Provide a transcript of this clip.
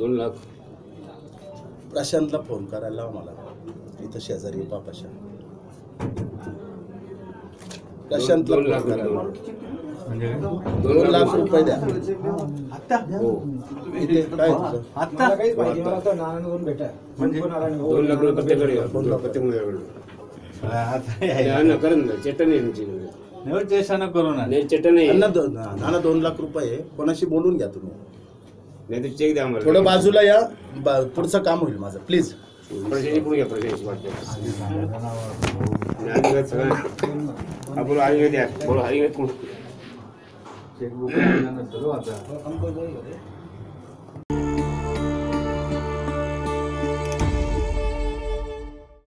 2 lakh. प्रशांतला phone करायला लाव मला. इथं शेजारी पापाशा प्रशांतला 2 लाख फोन करायला लाव. म्हणजे 2 लाख रुपये द्या. हो. इथे काय तुझं? म्हणजे 2 लाख रुपये प्रत्येकडे करून चेटणी चेष्टा करू ना. चेटणी नाना 2 लाख रुपये कोणाशी बोलून घ्या तुम्ही. नाही तर चेक द्या आम्हाला. थोडं बाजूला या. पुढचं काम होईल माझं प्लीज. प्रशासनाची पुढे घ्या. प्रशासनाची वाटते आपण हरिंग द्या बोल हरिंग चेकबुक